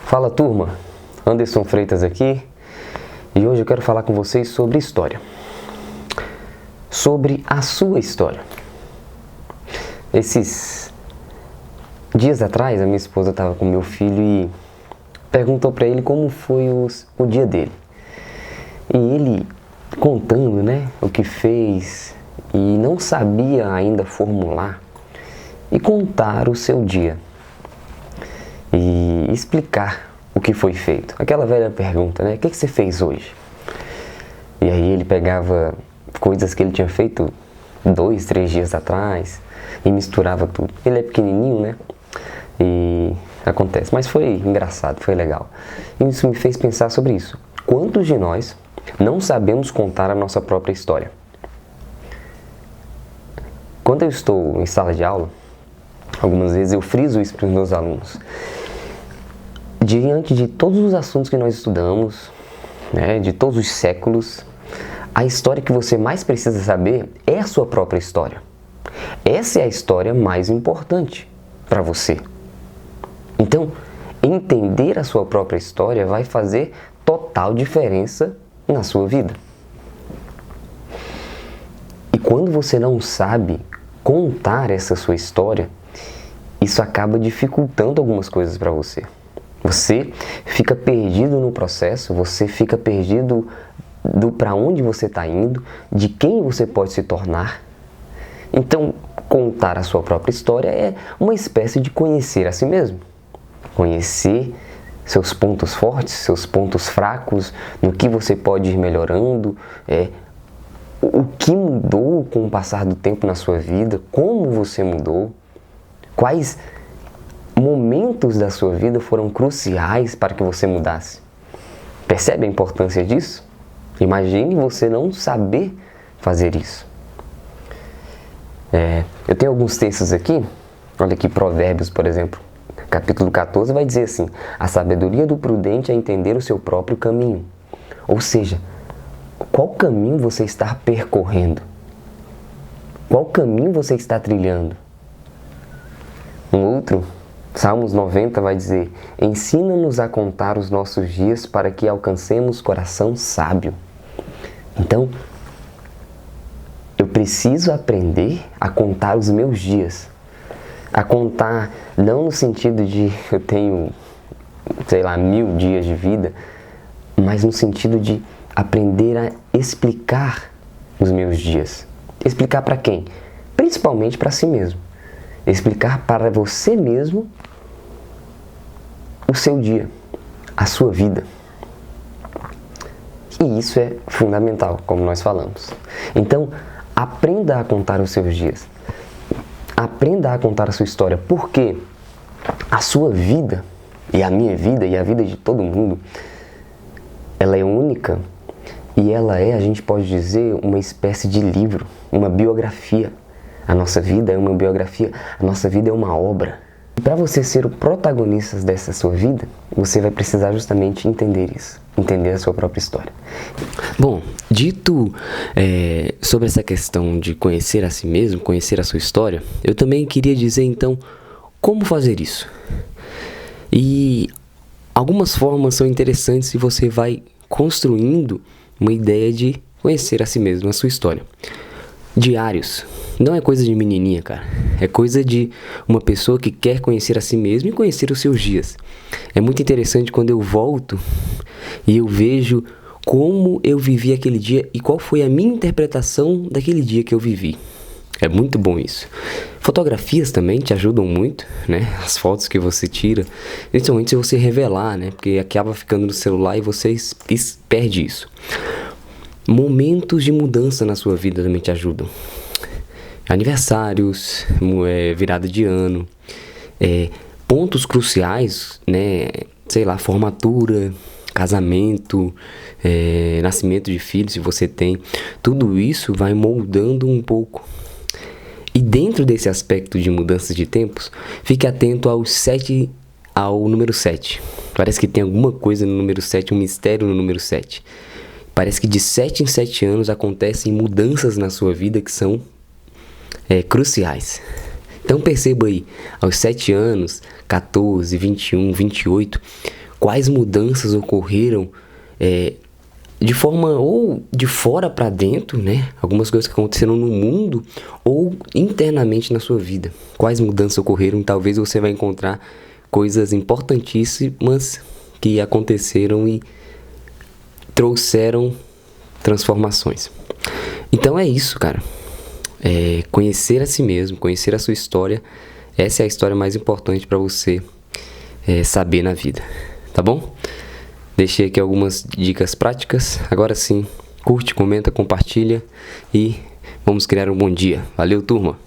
Fala turma, Anderson Freitas aqui e hoje eu quero falar com vocês sobre história, sobre a sua história. Esses dias atrás a minha esposa estava com meu filho e perguntou para ele como foi o dia dele. E ele contando, o que fez e não sabia ainda formular e contar o seu dia. E explicar o que foi feito. Aquela velha pergunta, o que você fez hoje? E aí ele pegava coisas que ele tinha feito 2, 3 dias atrás e misturava tudo. Ele é pequenininho, E acontece. Mas foi engraçado, foi legal. E isso me fez pensar sobre isso. Quantos de nós não sabemos contar a nossa própria história? Quando eu estou em sala de aula, algumas vezes eu friso isso para os meus alunos. Diante de todos os assuntos que nós estudamos, de todos os séculos, a história que você mais precisa saber é a sua própria história. Essa é a história mais importante para você. Então, entender a sua própria história vai fazer total diferença na sua vida. E quando você não sabe contar essa sua história, isso acaba dificultando algumas coisas para você. Você fica perdido no processo, você fica perdido do para onde você está indo, de quem você pode se tornar. Então, contar a sua própria história é uma espécie de conhecer a si mesmo. Conhecer seus pontos fortes, seus pontos fracos, no que você pode ir melhorando, o que mudou com o passar do tempo na sua vida, como você mudou, quais momentos da sua vida foram cruciais para que você mudasse. Percebe a importância disso? Imagine você não saber fazer isso. Eu tenho alguns textos aqui, olha aqui, Provérbios, por exemplo, capítulo 14 vai dizer assim: a sabedoria do prudente é entender o seu próprio caminho. Ou seja, qual caminho você está percorrendo? Qual caminho você está trilhando? Um outro, Salmos 90 vai dizer: ensina-nos a contar os nossos dias para que alcancemos coração sábio. Então, eu preciso aprender a contar os meus dias. A contar não no sentido de eu tenho, 1000 dias de vida, mas no sentido de aprender a explicar os meus dias. Explicar para quem? Principalmente para si mesmo. Explicar para você mesmo o seu dia, a sua vida. E isso é fundamental, como nós falamos. Então, aprenda a contar os seus dias. Aprenda a contar a sua história, porque a sua vida, e a minha vida, e a vida de todo mundo, ela é única e ela é, a gente pode dizer, uma espécie de livro, uma biografia. A nossa vida é uma biografia, a nossa vida é uma obra. E para você ser o protagonista dessa sua vida, você vai precisar justamente entender isso, entender a sua própria história. Bom, dito sobre essa questão de conhecer a si mesmo, conhecer a sua história, eu também queria dizer então como fazer isso. E algumas formas são interessantes se você vai construindo uma ideia de conhecer a si mesmo, a sua história. Diários. Não é coisa de menininha, cara. É coisa de uma pessoa que quer conhecer a si mesma e conhecer os seus dias. É muito interessante quando eu volto e eu vejo como eu vivi aquele dia e qual foi a minha interpretação daquele dia que eu vivi. É muito bom isso. Fotografias também te ajudam muito, As fotos que você tira, principalmente se você revelar, Porque acaba ficando no celular e você perde isso. Momentos de mudança na sua vida também te ajudam. Aniversários, virada de ano, pontos cruciais, formatura, casamento, nascimento de filhos, se você tem. Tudo isso vai moldando um pouco. E dentro desse aspecto de mudanças de tempos, fique atento ao número 7. Parece que tem alguma coisa no número 7, um mistério no número 7. Parece que de 7 em 7 anos acontecem mudanças na sua vida que são cruciais. Então perceba aí, aos 7 anos, 14, 21, 28, quais mudanças ocorreram de forma ou de fora para dentro, né? Algumas coisas que aconteceram no mundo ou internamente na sua vida. Quais mudanças ocorreram? Talvez você vai encontrar coisas importantíssimas que aconteceram e trouxeram transformações. Então é isso, cara. Conhecer a si mesmo, conhecer a sua história. Essa é a história mais importante para você saber na vida, tá bom? Deixei aqui algumas dicas práticas. Agora sim, curte, comenta, compartilha e vamos criar um bom dia. Valeu, turma!